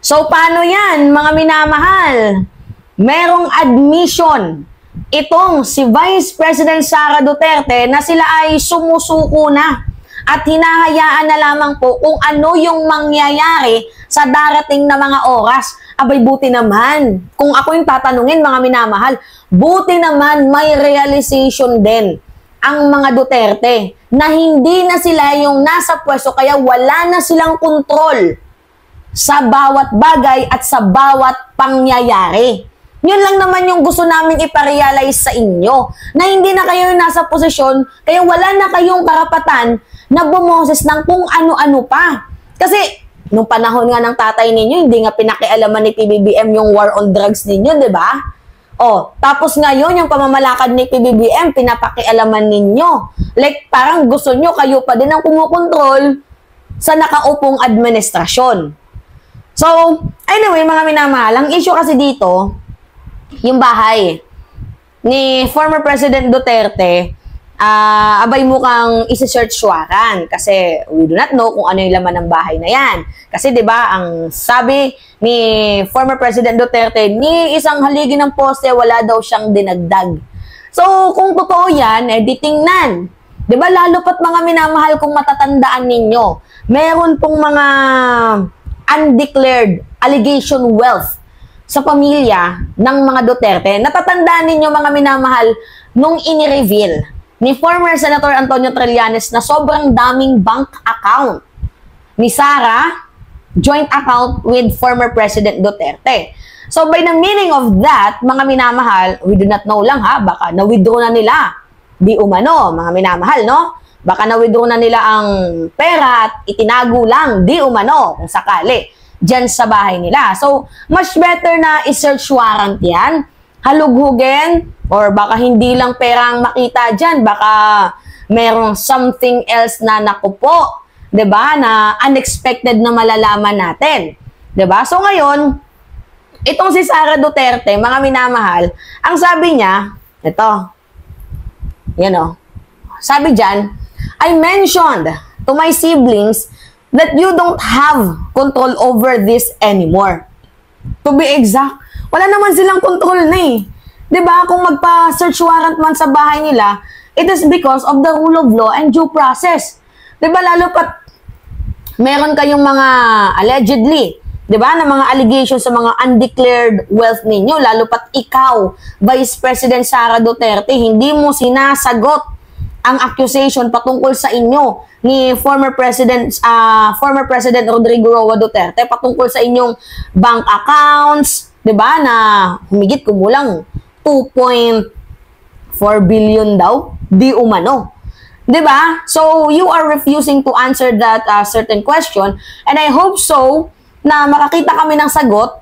So, paano yan, mga minamahal? Merong admission itong si Vice President Sara Duterte na sila ay sumusuko na at hinahayaan na lamang po kung ano yung mangyayari sa darating na mga oras. Abay, buti naman. Kung ako yung tatanungin, mga minamahal, buti naman may realization din ang mga Duterte na hindi na sila yung nasa pwesto kaya wala na silang kontrol sa bawat bagay at sa bawat pangyayari. Yun lang naman yung gusto namin iparealize sa inyo, na hindi na kayo nasa posisyon, kaya wala na kayong karapatan na bumoses ng kung ano-ano pa. Kasi, nung panahon nga ng tatay ninyo, hindi nga pinakialaman ni PBBM yung war on drugs ninyo, di ba? O, tapos ngayon, yung pamamalakad ni PBBM, pinapakialaman ninyo. Like, parang gusto nyo, kayo pa din ang kumukontrol sa nakaupong administrasyon. So, anyway, mga minamahal, ang issue kasi dito, yung bahay ni former President Duterte, abay mukhang isi-search warrant kasi we do not know kung ano yung laman ng bahay na yan. Kasi 'di ba, ang sabi ni former President Duterte, ni isang haligi ng poste wala daw siyang dinagdag. So, kung totoo yan, di tingnan. 'Di ba, lalo pat mga minamahal kung matatandaan ninyo, meron pong mga undeclared allegation wealth sa pamilya ng mga Duterte. Natatandaan ninyo, mga minamahal, nung ini-reveal ni former Senator Antonio Trillanes na sobrang daming bank account ni Sara, joint account with former President Duterte. So by the meaning of that, mga minamahal, we do not know lang ha, baka na-withdraw na nila. Di umano, mga minamahal, no? Baka na-withdraw na nila ang pera at itinago lang, di umano, kung sakali, dyan sa bahay nila. So, much better na i-search warrant yan, halughugin, or baka hindi lang perang makita dyan, baka merong something else na nakupo, 'di ba, na unexpected na malalaman natin. 'Di ba? So ngayon, itong si Sara Duterte, mga minamahal, ang sabi niya, ito, yan o, sabi dyan, I mentioned to my siblings that you don't have control over this anymore. To be exact, wala naman silang control na eh. 'Di ba? Kung magpa-search warrant man sa bahay nila, it is because of the rule of law and due process. 'Di ba? Lalo pat meron kayong mga allegedly, 'di ba, na mga allegations sa mga undeclared wealth ninyo, lalo pat ikaw, Vice President Sara Duterte, hindi mo sinasagot ang accusation patungkol sa inyo ni former President Rodrigo Roa Duterte patungkol sa inyong bank accounts, 'di ba, na humigit kumulang 2.4 billion daw, di umano. 'Di ba? So you are refusing to answer that certain question, and I hope so na makakita kami ng sagot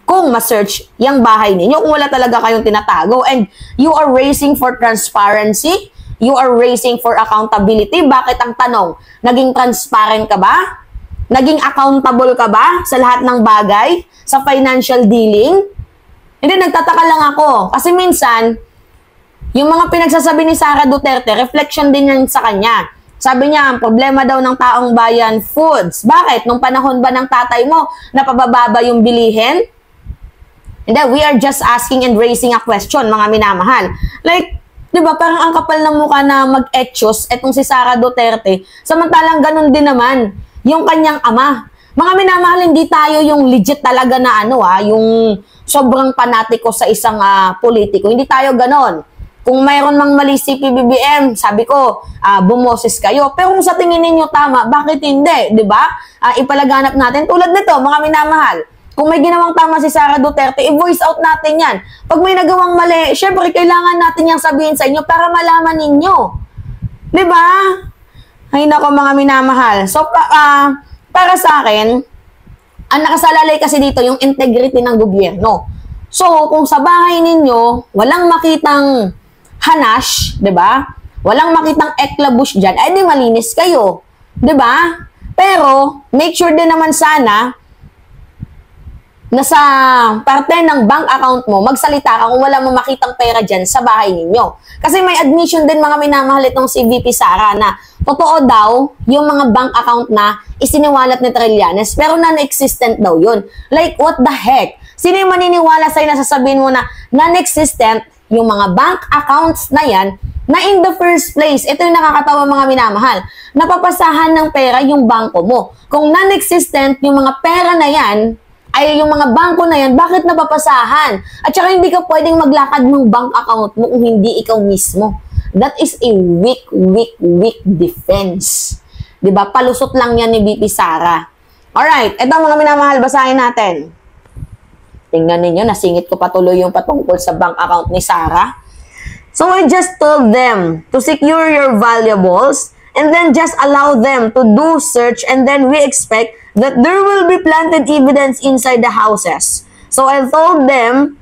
kung ma-search yung bahay ninyo, kung wala talaga kayong tinatago, and you are raising for transparency, you are raising for accountability. Bakit ang tanong? Naging transparent ka ba? Naging accountable ka ba sa lahat ng bagay? Sa financial dealing? Hindi, nagtataka lang ako. Kasi minsan, yung mga pinagsasabi ni Sara Duterte, reflection din yan sa kanya. Sabi niya, ang problema daw ng taong bayan, foods. Bakit? Nung panahon ba ng tatay mo, napababa yung bilihin? Hindi, we are just asking and raising a question, mga minamahal. Like, di ba, parang ang kapal ng mukha na mag-etchos etong si Sara Duterte, samantalang ganun din naman yung kanyang ama. Mga minamahal, hindi tayo yung legit talaga na yung sobrang panatiko sa isang politiko. Hindi tayo ganon. Kung mayroon mang mali si PBBM, sabi ko, bumoses kayo. Pero kung sa tingin ninyo tama, bakit hindi? Di ba? Ipalaganap natin. Tulad nito, mga minamahal, kung may ginawang tama si Sara Duterte, i-voice out natin yan. Pag may nagawang mali, syempre, kailangan natin yang sabihin sa inyo para malaman ninyo. Di ba? Ay nako, mga minamahal. So, para sa akin, ang nakasalalay kasi dito yung integrity ng gobyerno. So, kung sa bahay ninyo, walang makitang hanash, 'di ba? Walang makitang eklabush diyan, ay di malinis kayo, 'di ba? Pero make sure din naman sana na sa parte ng bank account mo, magsalita ka kung wala mo makitang pera dyan sa bahay ninyo. Kasi may admission din mga minamahal itong si VP Sara na totoo daw yung mga bank account na isiniwalat ni Trillanes pero non-existent daw yun. Like, what the heck? Sino yung maniniwala sa'yo na sasabihin mo na non-existent yung mga bank accounts na yan na in the first place, ito yung nakakatawa mga minamahal, napapasahan ng pera yung bangko mo. Kung non-existent yung mga pera na yan, ay yung mga bangko na yan, bakit napapasahan? At saka hindi ka pwedeng maglakad ng bank account mo kung hindi ikaw mismo. That is a weak defense. Diba? Palusot lang yan ni VP Sara. Alright, ito mga minamahal, basahin natin. Tingnan ninyo, nasingit ko patuloy yung patungkol sa bank account ni Sara. So I just told them to secure your valuables and then just allow them to do search and then we expect that there will be planted evidence inside the houses. So I told them,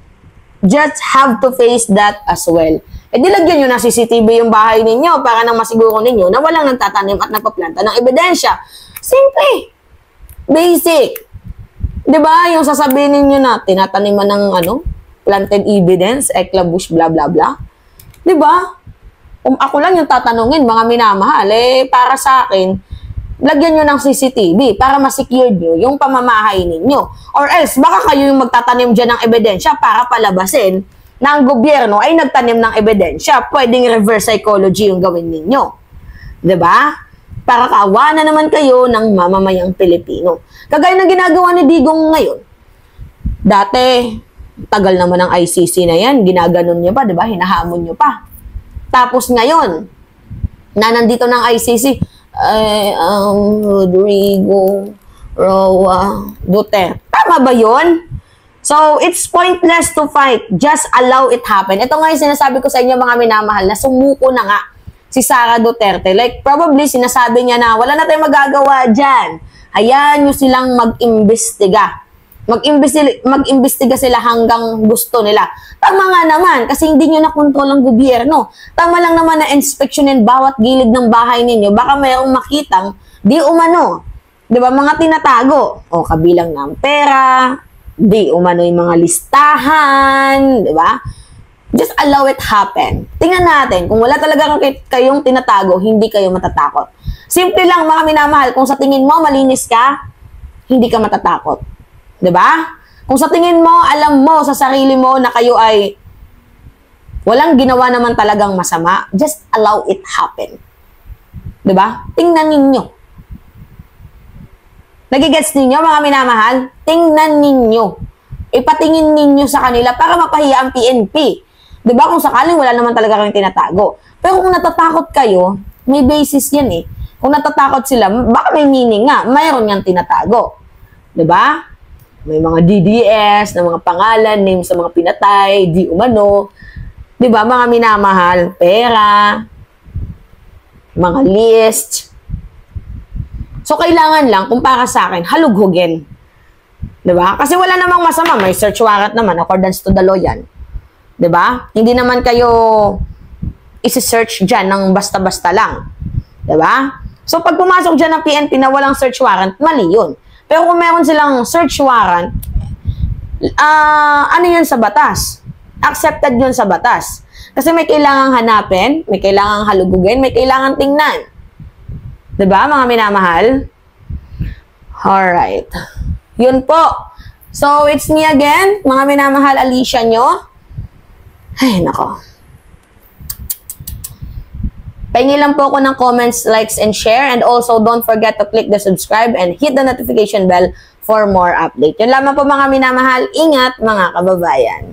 just have to face that as well. E dilagyan nyo na CCTV yung bahay ninyo para nang masiguro ninyo na walang nagtatanim at nagpaplanta ng ebidensya. Simple. Basic. Diba? Yung sasabihin ninyo na tinataniman ng planted evidence, eklabush, blah blah blah. Diba? Kung ako lang yung tatanungin, mga minamahal, para sa akin, lagyan nyo ng CCTV para ma-secure nyo yung pamamahay ninyo. Or else, baka kayo yung magtatanim dyan ng ebidensya para palabasin na ang gobyerno ay nagtanim ng ebidensya. Pwedeng reverse psychology yung gawin ninyo. Diba? Para kaawa na naman kayo ng mamamayang Pilipino. Kagaya ng ginagawa ni Digong ngayon. Dati, tagal naman ng ICC na yan, ginaganon nyo pa, diba? Hinahamon nyo pa. Tapos ngayon, na nandito ng ICC, Rodrigo Roa Duterte. Tama ba yun? So, it's pointless to fight. Just allow it happen. Ito nga yung sinasabi ko sa inyo mga minamahal na sumuko na nga si Sara Duterte. Like, probably sinasabi niya na wala na tayong magagawa dyan. Hayaan nyo silang mag-imbestiga. Mag-imbestiga sila hanggang gusto nila. Tama nga naman, kasi hindi nyo nakontrol ang gobyerno. Tama lang naman na inspeksyonin bawat gilid ng bahay ninyo. Baka mayroong makitang di umano. Diba, mga tinatago. O, kabilang ng pera, di umano yung mga listahan. Diba? Just allow it happen. Tingnan natin, kung wala talaga kayong tinatago, hindi kayo matatakot. Simple lang mga minamahal, kung sa tingin mo malinis ka, hindi ka matatakot. Diba? Kung sa tingin mo, alam mo sa sarili mo na kayo ay walang ginawa naman talagang masama, just allow it happen. Diba? Tingnan ninyo. Nagigets ninyo mga minamahal? Tingnan ninyo. Ipatingin ninyo sa kanila para mapahiya ang PNP. Diba? Kung sakaling wala naman talaga kayong tinatago. Pero kung natatakot kayo, may basis yan eh. Kung natatakot sila, baka may meaning nga. Mayroon niyang tinatago. Diba? May mga DDS na mga pangalan, names sa mga pinatay, di umano. Diba? Mga minamahal, pera, mga list. So, kailangan lang, kung para sa akin, halughugin. Diba? Kasi wala namang masama. May search warrant naman, accordance to the law yan. Diba? Hindi naman kayo isi-search dyan ng basta-basta lang. Diba? So, pag pumasok dyan ng PNP na walang search warrant, mali yun. Pero kung meron silang search warrant, ano yun sa batas? Accepted yun sa batas. Kasi may kailangang hanapin, may kailangang halugugin, may kailangang tingnan. Diba, mga minamahal? Alright. Yun po. So, it's me again, mga minamahal, Alicia nyo. Ay, nako. Pahingi lang po ako ng comments, likes, and share. And also, don't forget to click the subscribe and hit the notification bell for more update. Yun lamang po mga minamahal. Ingat mga kababayan.